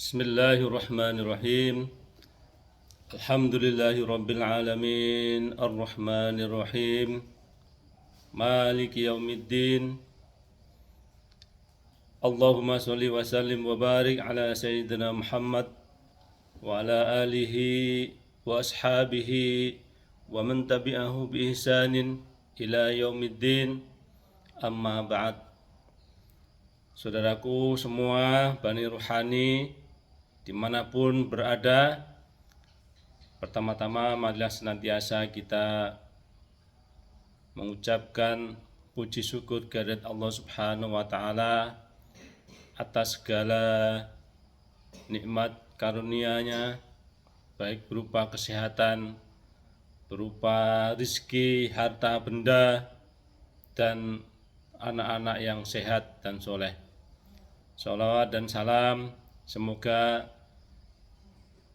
Bismillahirrahmanirrahim. Alhamdulillahirabbil alamin, arrahmanirrahim, maliki yaumiddin. Allahumma shalli wa sallim wa barik ala sayyidina Muhammad wa ala alihi wa ashabihi wa man tabi'ahu bi ihsanin ila yaumiddin. Amma ba'd. Saudaraku semua, Bani Ruhani dimanapun berada, pertama-tama marilah senantiasa kita mengucapkan puji syukur kehadirat Allah Subhanahu wa Ta'ala atas segala nikmat karunia-Nya, baik berupa kesehatan, berupa rizki, harta benda, dan anak-anak yang sehat dan soleh. Shalawat dan salam semoga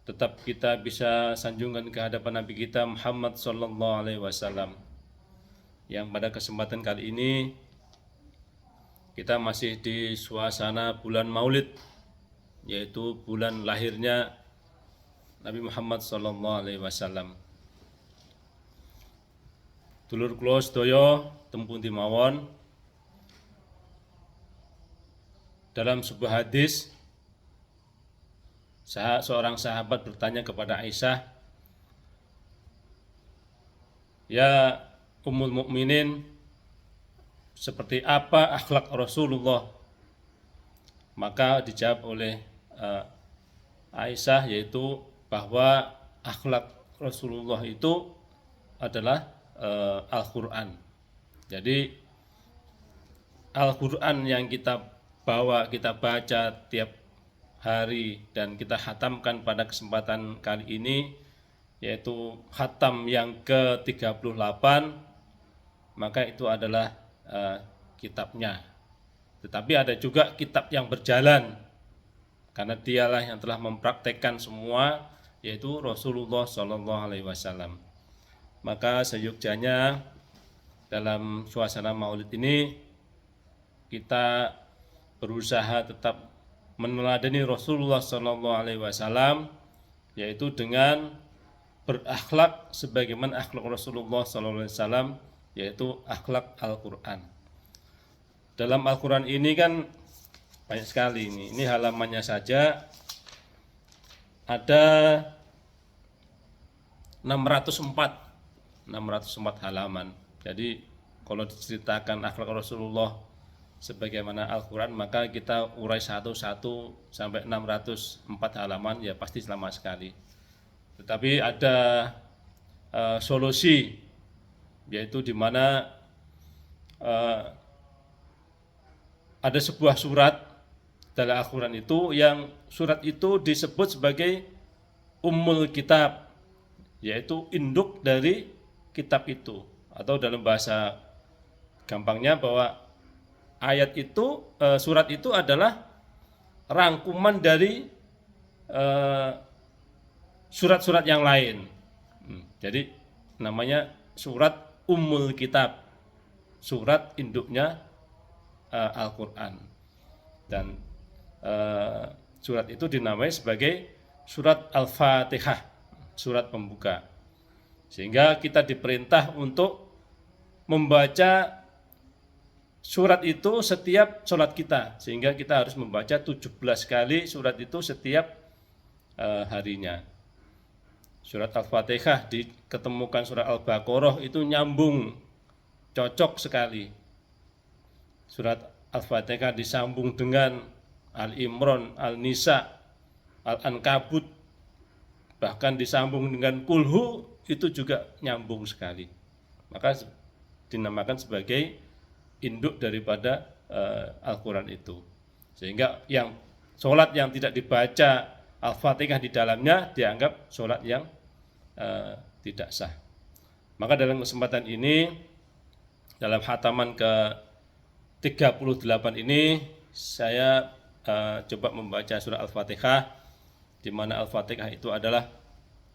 tetap kita bisa sanjungkan ke hadapan Nabi kita Muhammad sallallahu alaihi wasallam, yang pada kesempatan kali ini kita masih di suasana bulan Maulid, yaitu bulan lahirnya Nabi Muhammad sallallahu alaihi wasallam. Dulur kula sedaya tempun dimawon, dalam sebuah hadis seorang sahabat bertanya kepada Aisyah, "Ya Ummul Mukminin, seperti apa akhlak Rasulullah?" Maka dijawab oleh Aisyah, yaitu bahwa akhlak Rasulullah itu adalah Al-Quran. Jadi Al-Quran yang kita bawa, kita baca tiap hari dan kita khatamkan pada kesempatan kali ini, yaitu khatam yang ke-38, maka itu adalah kitabnya. Tetapi ada juga kitab yang berjalan, karena dialah yang telah mempraktekkan semua, yaitu Rasulullah SAW. Maka seyogyanya dalam suasana Maulid ini kita berusaha tetap meneladani Rasulullah SAW, yaitu dengan berakhlak sebagaimana akhlak Rasulullah SAW, yaitu akhlak Al-Quran. Dalam Al-Quran ini kan banyak sekali, ini halamannya saja ada 604 halaman. Jadi kalau diceritakan akhlak Rasulullah sebagaimana Al-Quran, maka kita urai satu-satu sampai 604 halaman, ya pasti lama sekali. Tetapi ada solusi, yaitu di mana ada sebuah surat dalam Al-Quran itu, yang surat itu disebut sebagai Ummul Kitab, yaitu induk dari kitab itu, atau dalam bahasa gampangnya bahwa ayat itu, surat itu adalah rangkuman dari surat-surat yang lain. Jadi namanya surat Ummul Kitab, surat induknya Al-Quran. Dan surat itu dinamai sebagai surat Al-Fatihah, surat pembuka. Sehingga kita diperintah untuk membaca surat itu setiap sholat kita, sehingga kita harus membaca 17 kali surat itu setiap harinya. Surat Al-Fatihah diketemukan surat Al-Baqarah itu nyambung, cocok sekali. Surat Al-Fatihah disambung dengan Al-Imran, Al-Nisa, Al-Ankabut, bahkan disambung dengan Kulhu, itu juga nyambung sekali. Maka dinamakan sebagai induk daripada Al-Quran itu. Sehingga yang sholat yang tidak dibaca Al-Fatihah di dalamnya dianggap sholat yang tidak sah. Maka dalam kesempatan ini, dalam khataman ke-38 ini, saya coba membaca surah Al-Fatihah, di mana Al-Fatihah itu adalah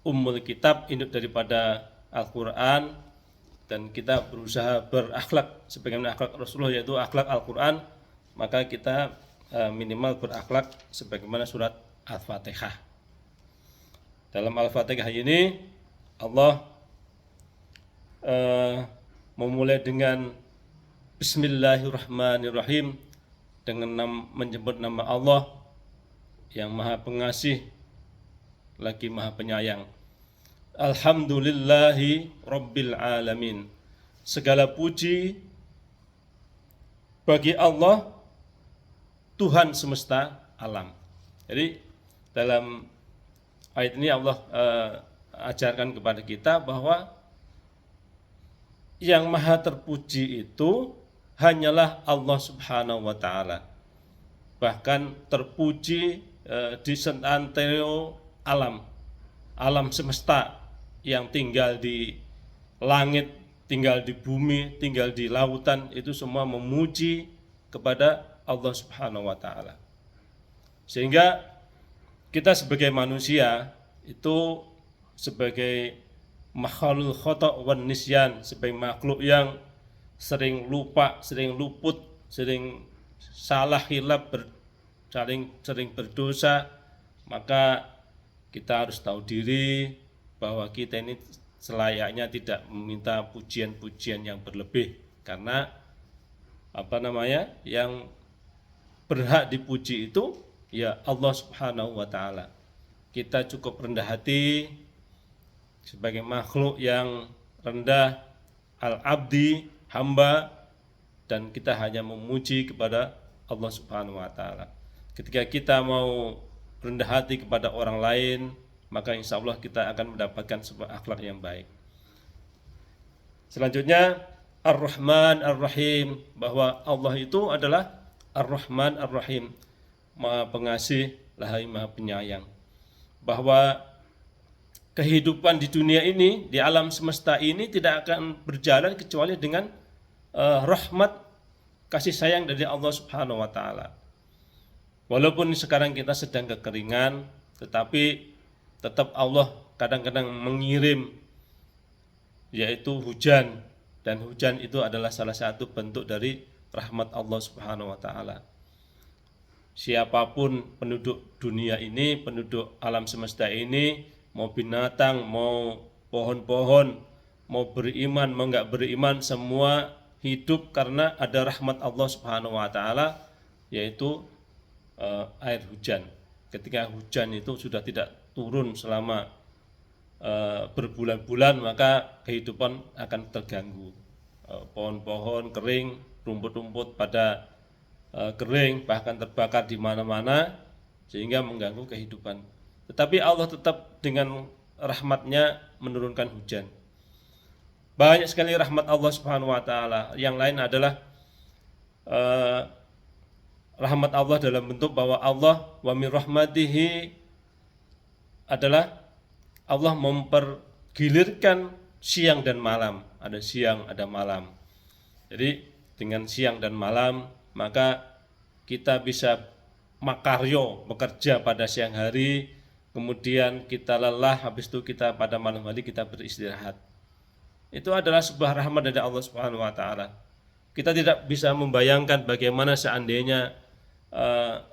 Ummul Kitab, induk daripada Al-Quran. Dan kita berusaha berakhlak sebagaimana akhlak Rasulullah, yaitu akhlak Al-Quran, maka kita minimal berakhlak sebagaimana surat Al-Fatihah. Dalam Al-Fatihah ini Allah memulai dengan Bismillahirrahmanirrahim, dengan menyebut nama Allah yang Maha Pengasih lagi Maha Penyayang. Alhamdulillahi Rabbil Alamin. Segala puji bagi Allah, Tuhan semesta alam. Jadi dalam ayat ini Allah ajarkan kepada kita bahwa yang maha terpuji itu hanyalah Allah Subhanahu wa Ta'ala. Bahkan terpuji di seantero alam semesta yang tinggal di langit, tinggal di bumi, tinggal di lautan, itu semua memuji kepada Allah Subhanahu wa Ta'ala. Sehingga kita sebagai manusia itu sebagai makhluk khata' wan nisyan, sebagai makhluk yang sering lupa, sering luput, sering salah hilaf, sering berdosa, maka kita harus tahu diri bahwa kita ini selayaknya tidak meminta pujian-pujian yang berlebih, karena yang berhak dipuji itu ya Allah Subhanahu wa Ta'ala. Kita cukup rendah hati sebagai makhluk yang rendah, al-abdi, hamba, dan kita hanya memuji kepada Allah Subhanahu wa Ta'ala. Ketika kita mau rendah hati kepada orang lain, maka insya Allah kita akan mendapatkan sebuah akhlak yang baik. Selanjutnya Ar-Rahman Ar-Rahim, bahwa Allah itu adalah Ar-Rahman Ar-Rahim, Maha Pengasih lagi Maha Penyayang. Bahwa kehidupan di dunia ini, di alam semesta ini tidak akan berjalan kecuali dengan rahmat, kasih sayang dari Allah Subhanahu wa Ta'ala. Walaupun sekarang kita sedang kekeringan, tetapi tetap Allah kadang-kadang mengirim yaitu hujan, dan hujan itu adalah salah satu bentuk dari rahmat Allah Subhanahu wa Ta'ala. Siapapun penduduk dunia ini, penduduk alam semesta ini, mau binatang, mau pohon-pohon, mau beriman, mau enggak beriman, semua hidup karena ada rahmat Allah Subhanahu wa Ta'ala, yaitu air hujan. Ketika hujan itu sudah tidak turun selama berbulan-bulan, maka kehidupan akan terganggu. Pohon-pohon kering, rumput-rumput pada kering, bahkan terbakar di mana-mana, sehingga mengganggu kehidupan. Tetapi Allah tetap dengan rahmatnya menurunkan hujan. Banyak sekali rahmat Allah Subhanahu wa Ta'ala. Yang lain adalah rahmat Allah dalam bentuk bahwa Allah wa min rahmatihi adalah Allah mempergilirkan siang dan malam. Ada siang, ada malam. Jadi dengan siang dan malam, maka kita bisa makaryo, bekerja pada siang hari, kemudian kita lelah, habis itu kita pada malam hari kita beristirahat. Itu adalah sebuah rahmat dari Allah Subhanahu wa Ta'ala. Kita tidak bisa membayangkan bagaimana seandainya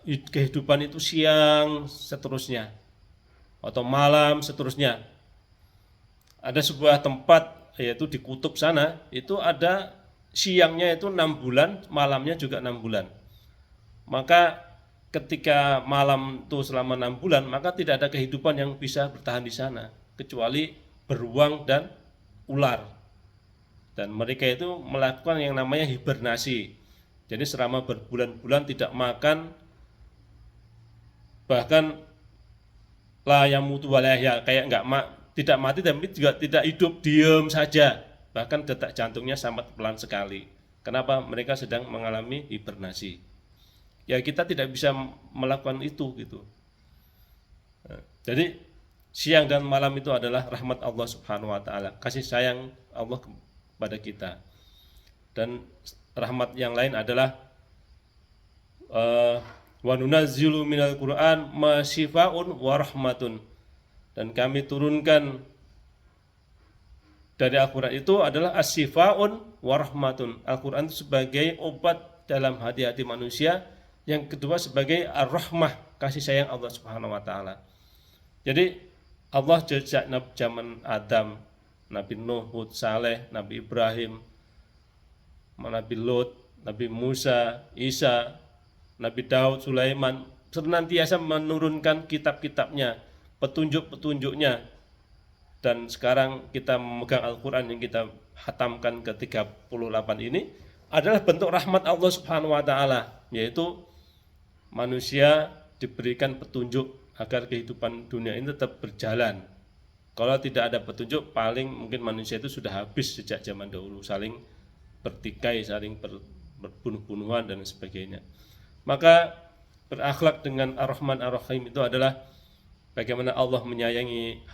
kehidupan itu siang seterusnya atau malam seterusnya. Ada sebuah tempat, yaitu di kutub sana, itu ada siangnya itu 6 bulan, malamnya juga 6 bulan. Maka ketika malam itu selama 6 bulan, maka tidak ada kehidupan yang bisa bertahan di sana kecuali beruang dan ular. Dan mereka itu melakukan yang namanya hibernasi. Jadi selama berbulan-bulan tidak makan, bahkan la yamutu wa la yahya, kayak tidak mati tapi juga tidak hidup, diam saja. Bahkan detak jantungnya sangat pelan sekali. Kenapa? Mereka sedang mengalami hibernasi. Ya kita tidak bisa melakukan itu gitu. Jadi siang dan malam itu adalah rahmat Allah Subhanahu wa Ta'ala, kasih sayang Allah kepada kita. Dan rahmat yang lain adalah wa nunazzilu minal Qur'an ma syifaa'un wa rahmatun, dan kami turunkan dari Al-Quran itu adalah as-syifaa'un wa rahmatun. Al-Quran itu sebagai obat dalam hati-hati manusia. Yang kedua sebagai ar-rahmah, kasih sayang Allah Subhanahu wa taala. Jadi Allah sejak zaman Adam, Nabi Nuh, Hud, Saleh, Nabi Ibrahim, Nabi Lot, Nabi Musa, Isa, Nabi Daud, Sulaiman senantiasa menurunkan kitab-kitabnya, petunjuk-petunjuknya. Dan sekarang kita memegang Al-Quran yang kita hatamkan ke 38 ini adalah bentuk rahmat Allah Subhanahu wa taala, yaitu manusia diberikan petunjuk agar kehidupan dunia ini tetap berjalan. Kalau tidak ada petunjuk, paling mungkin manusia itu sudah habis sejak zaman dahulu, saling bertikai, saling berbunuh-bunuhan dan sebagainya. Maka berakhlak dengan Ar-Rahman Ar-Rahim itu adalah bagaimana Allah menyayangi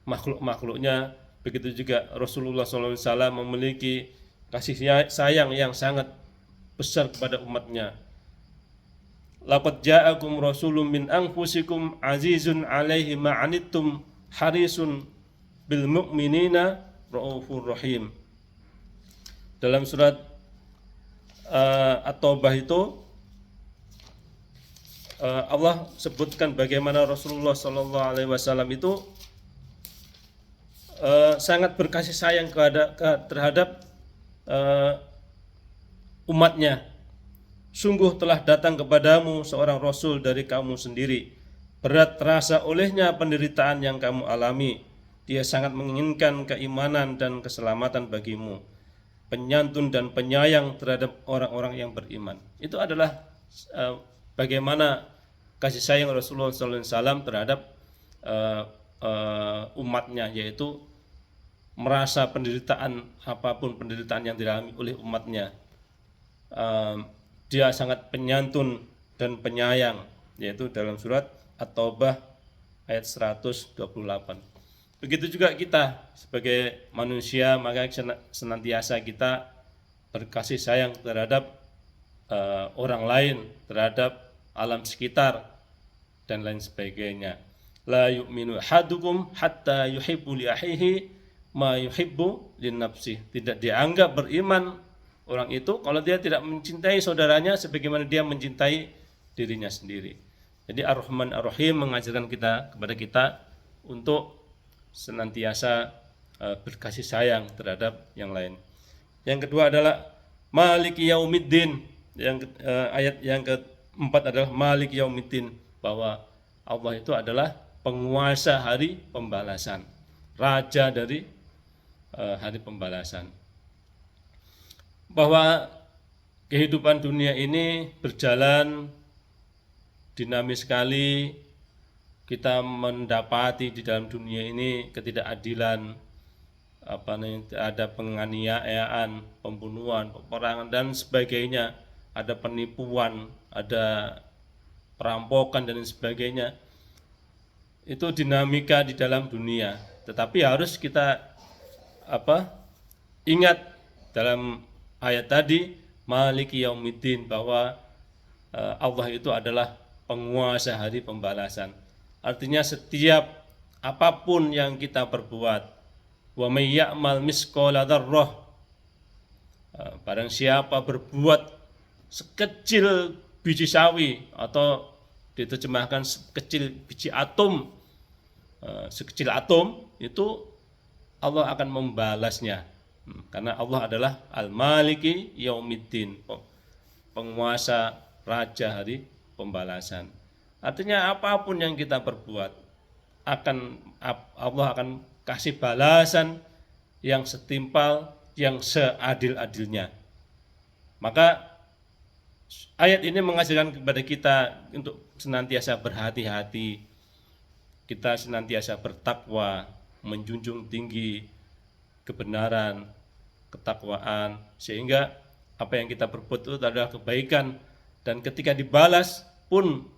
makhluk-makhluknya. Begitu juga Rasulullah SAW memiliki kasih sayang yang sangat besar kepada umatnya. Laqad ja'akum rasulun min anfusikum azizun 'alaihi ma 'anittum harisun bil mu'minina raufur rahim. Dalam surat At-Taubah itu Allah sebutkan bagaimana Rasulullah SAW itu sangat berkasih sayang terhadap umatnya. Sungguh telah datang kepadamu seorang Rasul dari kamu sendiri. Berat terasa olehnya penderitaan yang kamu alami. Dia sangat menginginkan keimanan dan keselamatan bagimu. Penyantun dan penyayang terhadap orang-orang yang beriman. Itu adalah bagaimana kasih sayang Rasulullah SAW terhadap umatnya, yaitu merasa penderitaan apapun penderitaan yang dialami oleh umatnya. Dia sangat penyantun dan penyayang, yaitu dalam surat At-Taubah ayat 128. Begitu juga kita sebagai manusia, maka senantiasa kita berkasih sayang terhadap orang lain, terhadap alam sekitar dan lain sebagainya. La yu'minu ahadukum hatta yuhibbu li akhihi ma yuhibbu li nafsihi. Tidak dianggap beriman orang itu kalau dia tidak mencintai saudaranya sebagaimana dia mencintai dirinya sendiri. Jadi Ar-Rahman Ar-Rahim mengajarkan kepada kita untuk senantiasa berkasih sayang terhadap yang lain. Yang kedua adalah Maliki Yaumiddin. Ayat yang keempat adalah Maliki Yaumiddin, bahwa Allah itu adalah penguasa hari pembalasan, raja dari hari pembalasan. Bahwa kehidupan dunia ini berjalan dinamis sekali. Kita mendapati di dalam dunia ini ketidakadilan, ada penganiayaan, pembunuhan, peperangan dan sebagainya, ada penipuan, ada perampokan dan sebagainya. Itu dinamika di dalam dunia. Tetapi harus kita ingat dalam ayat tadi Maliki Yaumiddin, bahwa Allah itu adalah penguasa hari pembalasan. Artinya setiap apapun yang kita perbuat, wa may ya'mal misqala dzarrah, barang siapa berbuat sekecil biji sawi, atau diterjemahkan sekecil biji atom, sekecil atom, itu Allah akan membalasnya. Karena Allah adalah Al-Maliki Yaumiddin, penguasa raja hari pembalasan. Artinya apapun yang kita perbuat, Allah akan kasih balasan yang setimpal, yang seadil-adilnya. Maka ayat ini mengajarkan kepada kita untuk senantiasa berhati-hati, kita senantiasa bertakwa, menjunjung tinggi kebenaran, ketakwaan, sehingga apa yang kita perbuat itu adalah kebaikan, dan ketika dibalas pun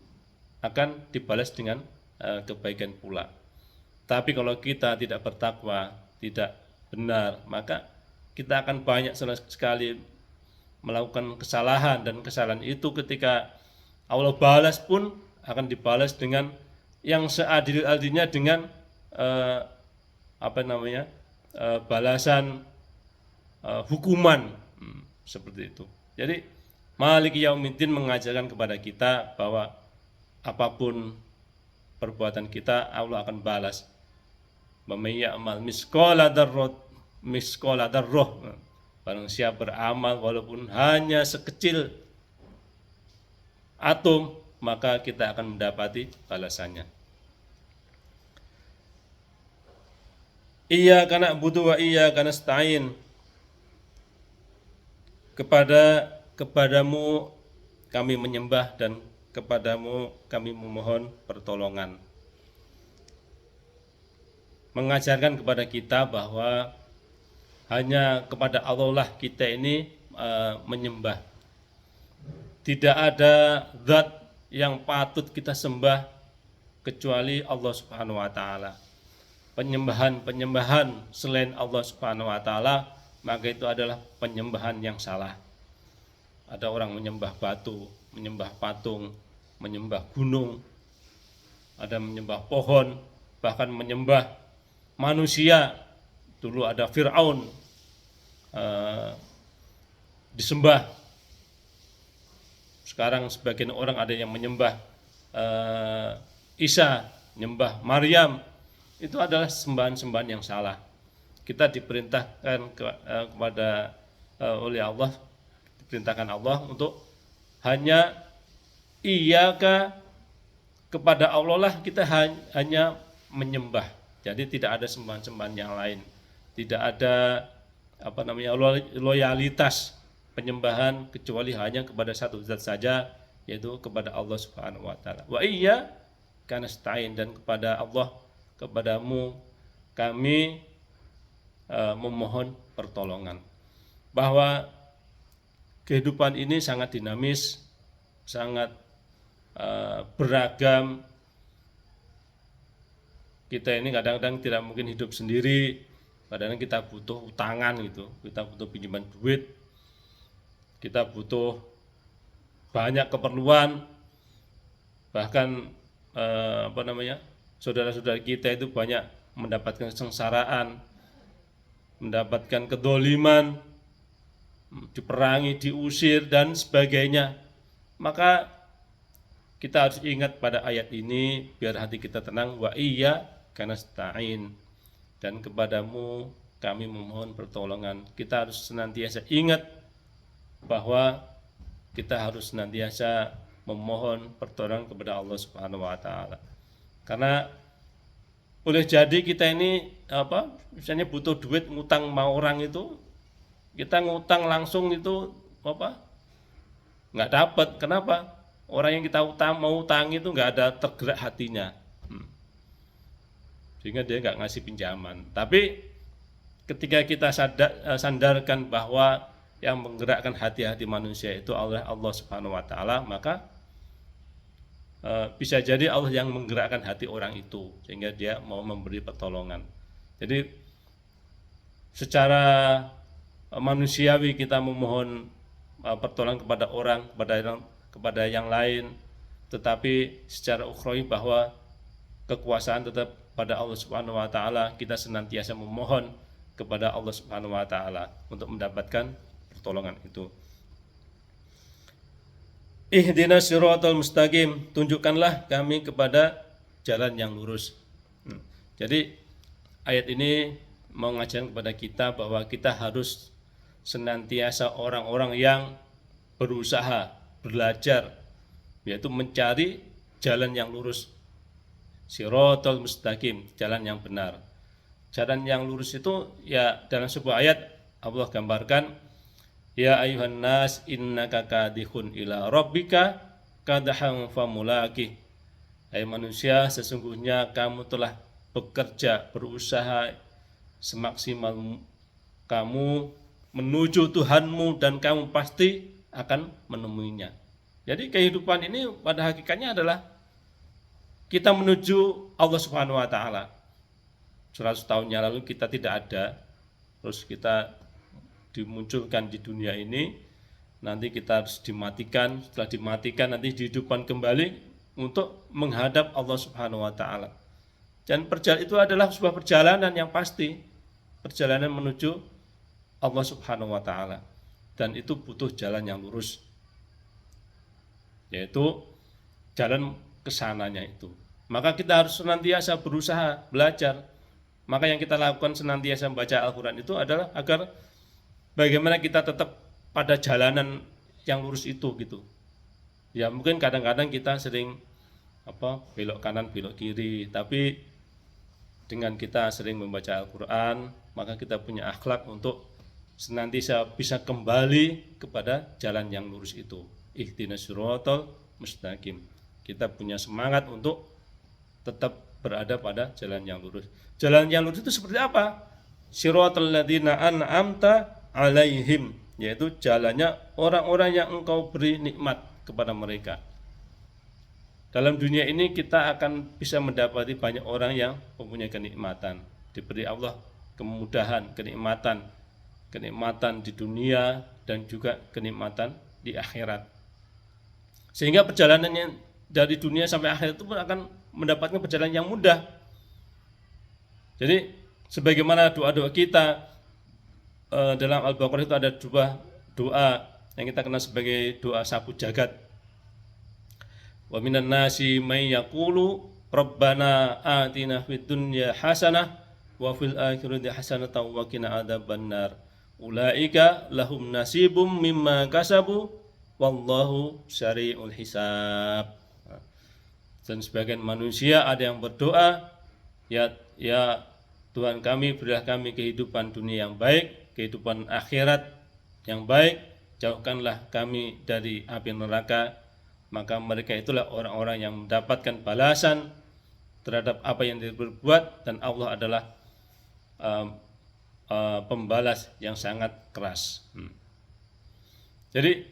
akan dibalas dengan kebaikan pula. Tapi kalau kita tidak bertakwa, tidak benar, maka kita akan banyak sekali melakukan kesalahan, dan kesalahan itu ketika Allah balas pun akan dibalas dengan yang seadil-adilnya, dengan balasan hukuman, seperti itu. Jadi Maliki Yaumiddin mengajarkan kepada kita bahwa apapun perbuatan kita Allah akan balas. May ya'mal misqala dzarrah, barang siapa beramal walaupun hanya sekecil atom, maka kita akan mendapati balasannya. Iyyaka na'budu wa iyyaka nasta'in. Kepadamu kami menyembah dan kepadamu kami memohon pertolongan. Mengajarkan kepada kita bahwa hanya kepada Allah lah kita ini menyembah. Tidak ada zat yang patut kita sembah kecuali Allah Subhanahu wa taala. Penyembahan selain Allah Subhanahu wa taala, maka itu adalah penyembahan yang salah. Ada orang menyembah batu, menyembah patung, menyembah gunung, ada menyembah pohon, bahkan menyembah manusia. Dulu ada Fir'aun disembah. Sekarang sebagian orang ada yang menyembah Isa, menyembah Maryam. Itu adalah sembahan-sembahan yang salah. Kita diperintahkan kepada oleh Allah, diperintahkan Allah untuk hanya iyyaka, kepada Allah lah kita hanya menyembah. Jadi tidak ada sembahan-sembahan yang lain. Tidak ada loyalitas penyembahan kecuali hanya kepada satu zat saja, yaitu kepada Allah Subhanahu wa taala. Wa iyyaka nasta'in, dan kepada Allah, kepadamu kami memohon pertolongan. Bahwa kehidupan ini sangat dinamis, sangat beragam. Kita ini kadang-kadang tidak mungkin hidup sendiri, kadang-kadang kita butuh utangan gitu, kita butuh pinjaman duit, kita butuh banyak keperluan, bahkan saudara-saudara kita itu banyak mendapatkan kesengsaraan, mendapatkan kedoliman, diperangi, diusir dan sebagainya. Maka kita harus ingat pada ayat ini biar hati kita tenang. Wa iyyaka nasta'in, dan kepadamu kami memohon pertolongan. Kita harus senantiasa ingat bahwa kita harus senantiasa memohon pertolongan kepada Allah Subhanahu wa taala. Karena boleh jadi kita ini misalnya butuh duit ngutang sama orang itu, kita ngutang langsung itu nggak dapat. Kenapa? Orang yang kita mau utang itu nggak ada tergerak hatinya, sehingga dia nggak ngasih pinjaman. Tapi ketika kita sandarkan bahwa yang menggerakkan hati-hati manusia itu Allah Subhanahu wa taala, maka bisa jadi Allah yang menggerakkan hati orang itu sehingga dia mau memberi pertolongan. Jadi secara manusiawi kita memohon pertolongan kepada orang, kepada yang lain, tetapi secara ukhrawi bahwa kekuasaan tetap pada Allah Subhanahu wa taala. Kita senantiasa memohon kepada Allah Subhanahu wa taala untuk mendapatkan pertolongan itu. Ihdinas siratal mustaqim, tunjukkanlah kami kepada jalan yang lurus. Jadi ayat ini mengajarkan kepada kita bahwa kita harus senantiasa orang-orang yang berusaha, belajar, yaitu mencari jalan yang lurus. Siratal mustaqim, jalan yang benar. Jalan yang lurus itu ya dalam sebuah ayat Allah gambarkan, ya ayuhan nas innaka kadihun ila rabbika kadahan famulaki. Hai manusia, sesungguhnya kamu telah bekerja, berusaha semaksimal kamu menuju Tuhanmu dan kamu pasti akan menemuinya. Jadi kehidupan ini pada hakikatnya adalah kita menuju Allah Subhanahu wa taala. 100 tahun yang lalu kita tidak ada, terus kita dimunculkan di dunia ini, nanti kita harus dimatikan, setelah dimatikan nanti dihidupkan kembali untuk menghadap Allah Subhanahu wa taala. Dan perjalanan itu adalah sebuah perjalanan yang pasti, perjalanan menuju Allah Subhanahu wa taala, dan itu butuh jalan yang lurus, yaitu jalan kesananya itu. Maka kita harus senantiasa berusaha belajar. Maka yang kita lakukan senantiasa membaca Al-Quran itu adalah agar bagaimana kita tetap pada jalanan yang lurus itu gitu. Ya mungkin kadang-kadang kita sering belok kanan belok kiri, tapi dengan kita sering membaca Al-Quran, maka kita punya akhlak untuk senantiasa bisa kembali kepada jalan yang lurus itu. Ihdinas siratal mustaqim. Kita punya semangat untuk tetap berada pada jalan yang lurus. Jalan yang lurus itu seperti apa? Siratal ladzina an'amta alaihim, yaitu jalannya orang-orang yang engkau beri nikmat kepada mereka. Dalam dunia ini kita akan bisa mendapati banyak orang yang mempunyai kenikmatan, diberi Allah kemudahan, kenikmatan di dunia dan juga kenikmatan di akhirat. Sehingga perjalanannya dari dunia sampai akhirat itu pun akan mendapatkan perjalanan yang mudah. Jadi sebagaimana doa-doa kita dalam Al-Baqarah itu ada doa yang kita kenal sebagai doa sapu jagat. Wa minan nasi may yaqulu rabbana atina fid dunya hasanah wa fil akhirati hasanatan wa qina adzabannar. Ulaika lahum nasibum mimma kasabu wallahu syari'ul hisab. Dan sebagian manusia ada yang berdoa, ya Tuhan kami, berilah kami kehidupan dunia yang baik, kehidupan akhirat yang baik, jauhkanlah kami dari api neraka. Maka mereka itulah orang-orang yang mendapatkan balasan terhadap apa yang diperbuat, dan Allah adalah pembalas yang sangat keras. Jadi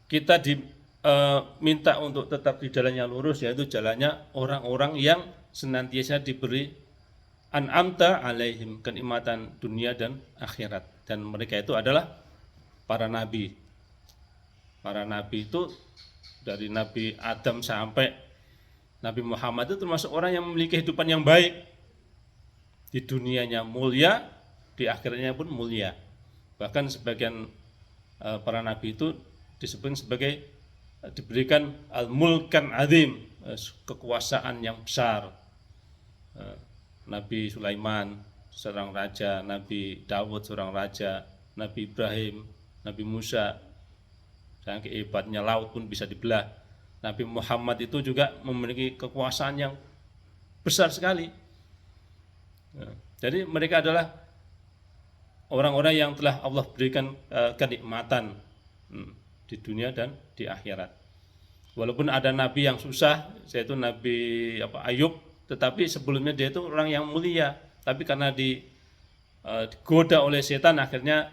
kita diminta untuk tetap di jalan yang lurus, yaitu jalannya orang-orang yang senantiasa diberi an'amta alaihim, kenikmatan dunia dan akhirat, dan mereka itu adalah para nabi. Para nabi itu dari Nabi Adam sampai Nabi Muhammad itu termasuk orang yang memiliki kehidupan yang baik. Di dunianya mulia, di akhiratnya pun mulia. Bahkan sebagian para nabi itu disebut sebagai diberikan al-mulkan azim, kekuasaan yang besar. Nabi Sulaiman seorang raja, Nabi Dawud seorang raja, Nabi Ibrahim, Nabi Musa, saking hebatnya laut pun bisa dibelah. Nabi Muhammad itu juga memiliki kekuasaan yang besar sekali. Jadi mereka adalah orang-orang yang telah Allah berikan kenikmatan di dunia dan di akhirat. Walaupun ada nabi yang susah, yaitu Nabi Ayub, tetapi sebelumnya dia itu orang yang mulia. Tapi karena digoda oleh setan, akhirnya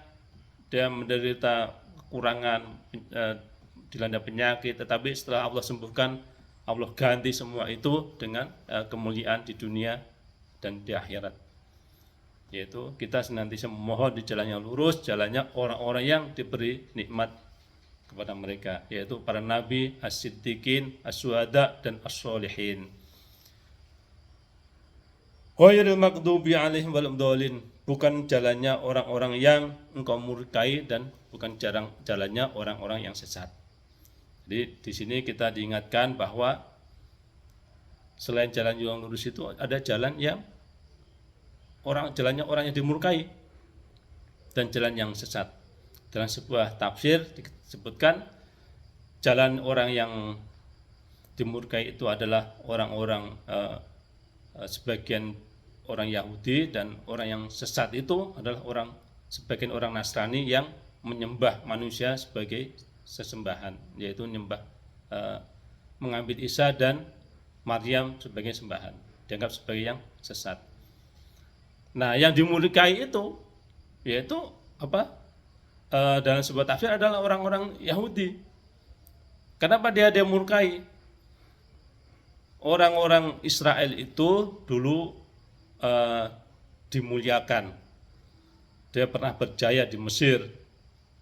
dia menderita kekurangan, dilanda penyakit. Tetapi setelah Allah sembuhkan, Allah ganti semua itu dengan kemuliaan di dunia dan di akhirat. Yaitu kita senantiasa memohon di jalan yang lurus, jalannya orang-orang yang diberi nikmat kepada mereka, yaitu para nabi, as-siddiqin, as-syuhada, dan as-sholihin. Ghairil maghdubi alaihim waladhdallin, bukan jalannya orang-orang yang engkau murkai, dan bukan jalannya orang-orang yang sesat. Jadi di sini kita diingatkan bahwa selain jalan yang lurus itu ada jalan yang jalannya orang yang dimurkai dan jalan yang sesat. Dalam sebuah tafsir disebutkan jalan orang yang dimurkai itu adalah orang-orang sebagian orang Yahudi, dan orang yang sesat itu adalah sebagian orang Nasrani yang menyembah manusia sebagai sesembahan, yaitu mengambil Isa dan Maryam sebagai sembahan, dianggap sebagai yang sesat. Nah, yang dimurkai itu yaitu dalam sebuah tafsir adalah orang-orang Yahudi. Kenapa dia murkai? Orang-orang Israel itu dulu dimuliakan. Dia pernah berjaya di Mesir,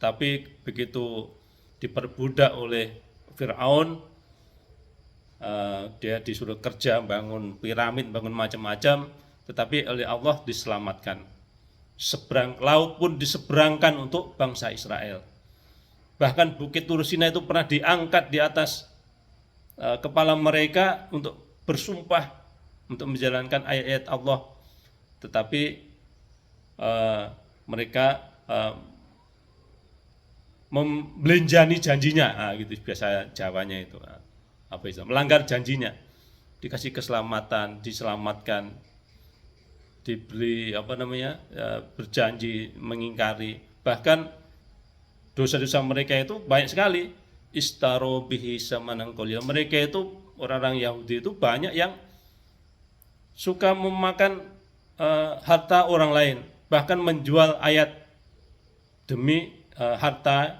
tapi begitu diperbudak oleh Firaun, dia disuruh kerja, bangun piramid, bangun macam-macam, tetapi oleh Allah diselamatkan. Seberang laut pun diseberangkan untuk bangsa Israel. Bahkan Bukit Tursina itu pernah diangkat di atas kepala mereka untuk bersumpah untuk menjalankan ayat-ayat Allah, tetapi mereka membelenjani janjinya, gitu biasa Jawanya itu, melanggar janjinya, dikasih keselamatan, diselamatkan, diberi berjanji mengingkari, bahkan dosa-dosa mereka itu banyak sekali. Istaro bihi samanan qalila. Mereka itu orang-orang Yahudi itu banyak yang suka memakan harta orang lain, bahkan menjual ayat demi harta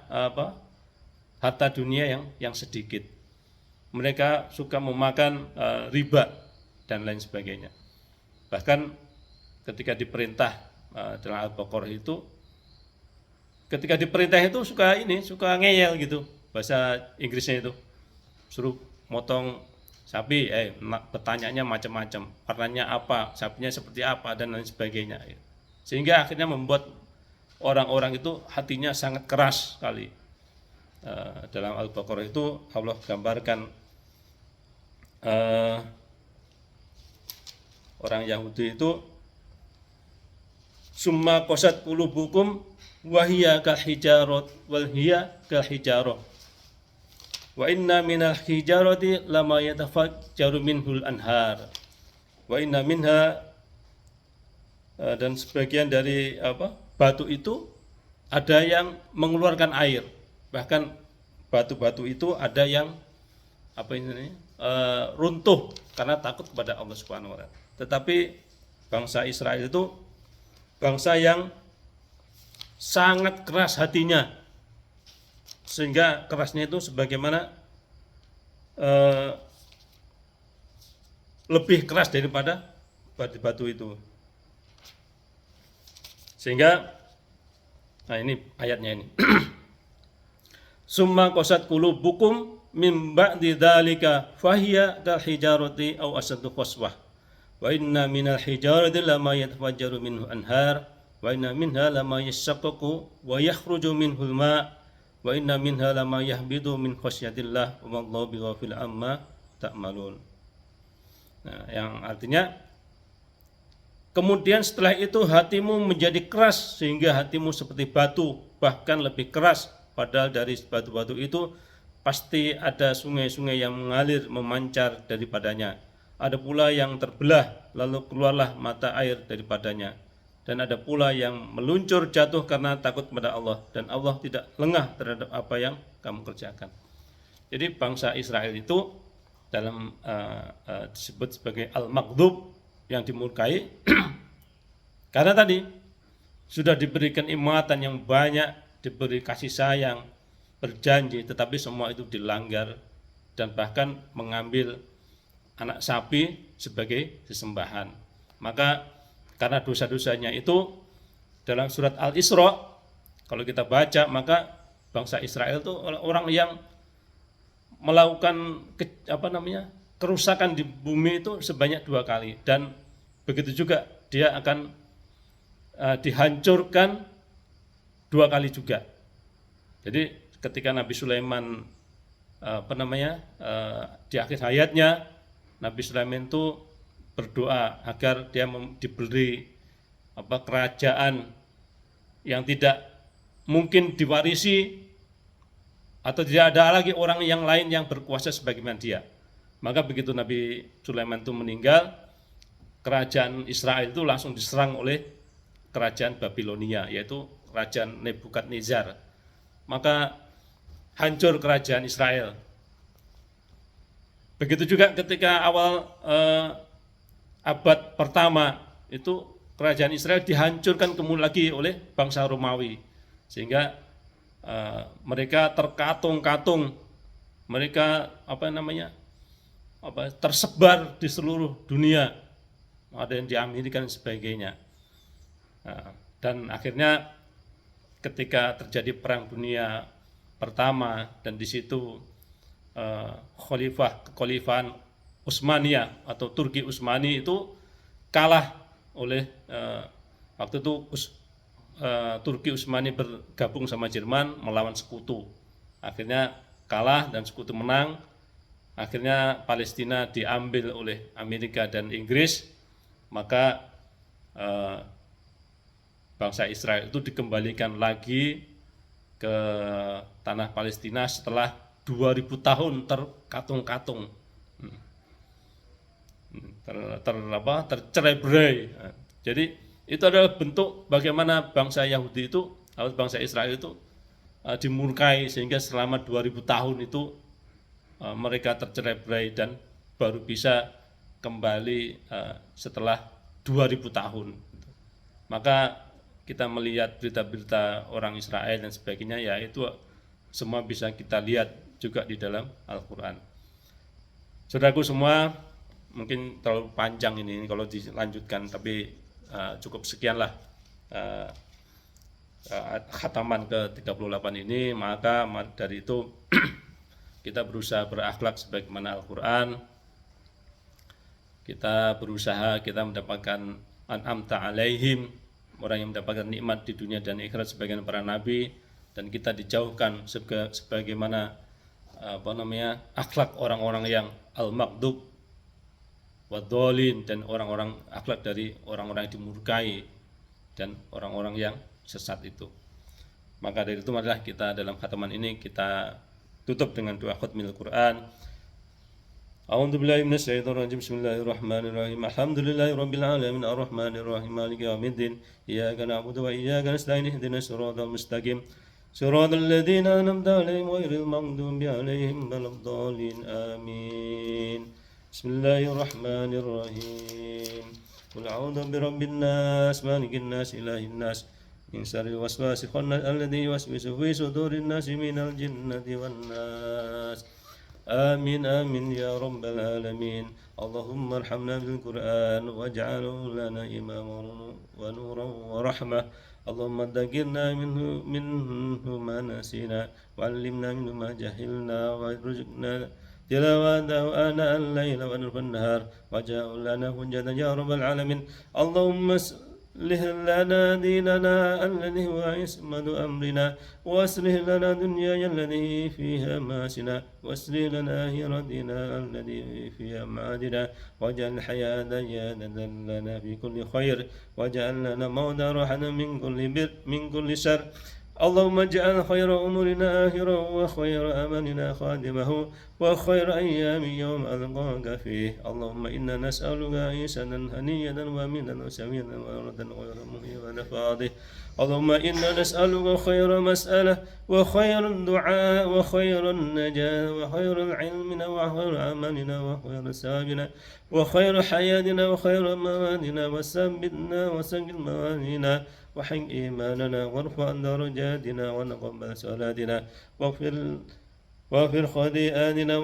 dunia yang sedikit. Mereka suka memakan riba dan lain sebagainya. Bahkan ketika diperintah dalam Al-Baqarah itu, ketika diperintah itu suka ngeyel gitu, bahasa Inggrisnya itu, suruh motong sapi, pertanyaannya macam-macam, warnanya apa, sapinya seperti apa, dan lain sebagainya. Sehingga akhirnya membuat orang-orang itu hatinya sangat keras sekali. Dalam Al-Baqarah itu Allah gambarkan orang Yahudi itu, summa qasat qulubukum wahiyya kal hijarat wal hiya kal hijarah wa inna minal hijarati lama yatafajjaru minhul anhar wa inna minha, dan sebagian dari batu itu ada yang mengeluarkan air, bahkan batu-batu itu ada yang runtuh karena takut kepada Allah Subhanahu wa taala. Tetapi bangsa Israel itu bangsa yang sangat keras hatinya, sehingga kerasnya itu sebagaimana lebih keras daripada batu-batu itu. Sehingga ini ayatnya ini. Summa qasat qulubukum min ba'di dzalika fahiya kal hijarati aw asaddu qaswah wa inna minal hijarati lama yatafajjaru minhu anhar wa inna minha lama yashaqqaqu wa yakhruju minhul ma' wa inna minha lama yahbidu min khasyatillah wa mallahu bighafil amma ta'malun. Nah, yang artinya kemudian setelah itu hatimu menjadi keras sehingga hatimu seperti batu, bahkan lebih keras, padahal dari batu-batu itu pasti ada sungai-sungai yang mengalir memancar daripadanya. Ada pula yang terbelah lalu keluarlah mata air daripadanya, dan ada pula yang meluncur jatuh karena takut kepada Allah, dan Allah tidak lengah terhadap apa yang kamu kerjakan. Jadi bangsa Israel itu dalam disebut sebagai al-maghdub, yang dimurkai karena tadi sudah diberikan imatan yang banyak, diberi kasih sayang, berjanji, tetapi semua itu dilanggar, dan bahkan mengambil anak sapi sebagai sesembahan. Maka karena dosa-dosanya itu, dalam surat Al-Isra kalau kita baca, maka bangsa Israel itu orang yang melakukan kerusakan di bumi itu sebanyak 2 kali, dan begitu juga dia akan dihancurkan 2 kali juga. Jadi ketika Nabi Sulaiman di akhir hayatnya, Nabi Sulaiman itu berdoa agar dia diberi kerajaan yang tidak mungkin diwarisi, atau tidak ada lagi orang yang lain yang berkuasa sebagaimana dia. Maka begitu Nabi Sulaiman itu meninggal, kerajaan Israel itu langsung diserang oleh kerajaan Babilonia, yaitu kerajaan Nebukadnezar. Maka hancur kerajaan Israel. Begitu juga ketika awal abad pertama itu kerajaan Israel dihancurkan kemudian lagi oleh bangsa Romawi, sehingga mereka terkatung-katung, mereka tersebar di seluruh dunia, ada yang di Amerika dan sebagainya. Dan akhirnya ketika terjadi Perang Dunia Pertama, dan di situ kekhalifahan Utsmaniyah atau Turki Utsmani itu kalah oleh waktu itu Turki Utsmani bergabung sama Jerman melawan sekutu. akhirnya kalah dan sekutu menang. Akhirnya Palestina diambil oleh Amerika dan Inggris, maka bangsa Israel itu dikembalikan lagi ke tanah Palestina setelah 2000 tahun terkatung-katung, tercerai-berai. Jadi itu adalah bentuk bagaimana bangsa Yahudi itu atau bangsa Israel itu dimurkai, sehingga selama 2000 tahun itu mereka tercerai-berai dan baru bisa kembali setelah 2000 tahun. Maka kita melihat berita-berita orang Israel dan sebagainya, ya itu semua bisa kita lihat juga di dalam Al-Quran. Saudaraku semua, mungkin terlalu panjang ini kalau dilanjutkan, tapi cukup sekianlah khataman ke-38 ini. Maka dari itu kita berusaha berakhlak sebagaimana Al-Quran. Kita berusaha, kita mendapatkan an'amta alaihim, orang yang mendapatkan nikmat di dunia dan akhirat sebagaimana para nabi, dan kita dijauhkan sebagaimana akhlak orang-orang yang al-maghdub wadhalin, dan orang-orang akhlak dari orang-orang yang dimurkai dan orang-orang yang sesat itu. Maka dari itu marilah kita dalam khataman ini kita tutup dengan doa khatmil Quran. A'udzu billahi minasyaitonir rajim. Bismillahirrahmanirrahim. Alhamdulillahi rabbil alamin arrahmanir rahim maliki yaumiddin. Iyyaka na'budu wa iyyaka nasta'in ihdinas siratal mustaqim. Siratal ladzina an'amta 'alaihim ghairil maghdubi 'alaihim waladdallin. Amin. Bismillahirrahmanirrahim. Qul a'udzu birabbin nas, malikin nas, ilahin nas, min syarril waswasil khannas alladzi yuwaswisu fi sudurin nasi minal jinnati wan nas. Amin amin ya rabbal alamin. Allahumma arhamna bil Qur'an waj'alhu lana imaman wa nuran wa rahmah. Allahumma dzakirna minhu ma nasina wa 'allimna minhu ma jahilna wa arzuqna tilawatahu ana al-laila wa nurfan nahar waj'al lana hujjatan ya rabbal alamin. Allahumma aslih lana dinana alladhi huwa ismatu amrina waslih lana dunyana alladhi fiha masina waslih lana akhiratina alladhi fiha ma'adina waj'al hayata ziyadatan lana fi kulli khair waj'al lana mawta rahatan min kulli syarr. اللهم اجعل خير أمورنا آخره وخير أملنا خاتمه وخير أيام يوم ألقاك فيه. اللهم إنا نسألك عيشة هنية ومنا وسميا وردا غير مهي ونفاضه. اللهم إنا نسألك خير مسألة وخير الدعاء وخير النجاة وخير العلم وخير عملنا وخير سابنا وخير حياتنا وخير موادنا وثبتنا وسجل موازينا وحق إيماننا وارفع درجاتنا ونقبل صلاتنا واغفر خطيئاتنا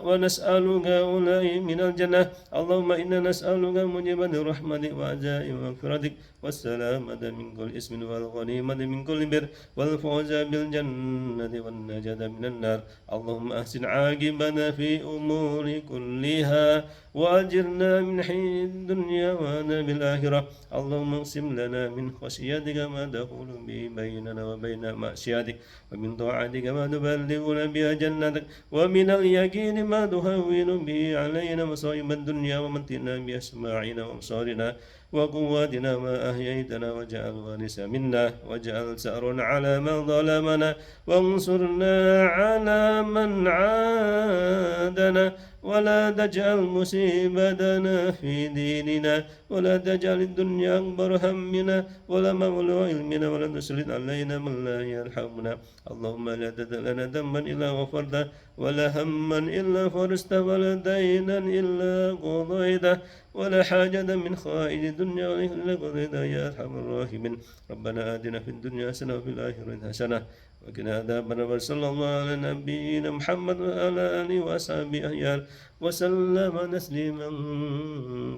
ونسألك أولئك من الجنة. اللهم إنا نسألك موجبات الرحمة وعزائم مغفرتك والسلامة من كل إثم والغنيمة من كل بر والفوز بالجنة والنجاة من النار. اللهم أحسن عاقبتنا في أمور كلها وأجرنا من حين الدنيا وعذاب الآخرة. اللهم اقسم لنا من خشيتك ما تحول به بيننا وبين معصيتك ومن طاعتك ما تبلغنا بها جنتك ومن اليقين ما تهون به علينا مصائب الدنيا ومتنا بأسماعنا وأبصارنا وقواتنا ما أحييتنا واجعل الوارث منا واجعل ثأرنا على من ظلمنا وانصرنا على من عادنا ولا تجعل مصيبتنا في ديننا ولا تجعل الدنيا أكبر همنا ولا مبلغ علمنا ولا تسلط علينا من لا يرحمنا. اللهم لا تدع لنا ذنبا إلا غفرته ولا هما إلا فرجته ولا دينا إلا قضيته ولا حاجة من خوائج الدنيا إلا قضيتها يا أرحم الراحمين. ربنا آتنا في الدنيا حسنة وفي الآخرة حسنة وقنا عذاب النار. صلى الله على نبينا محمد وعلى آله وأصحابه أجمعين وسلم تسليما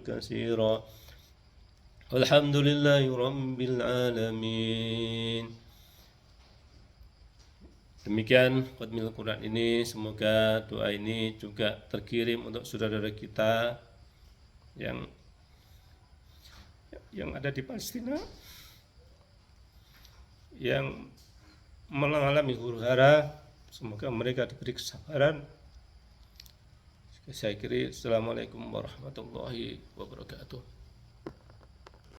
كثيرا. والحمد لله رب العالمين. Demikian khatmil Quran ini, semoga doa ini juga terkirim untuk saudara-saudara kita yang ada di Palestina, yang mengalami huru hara, semoga mereka diberi kesabaran. Saya kira, assalamualaikum warahmatullahi wabarakatuh.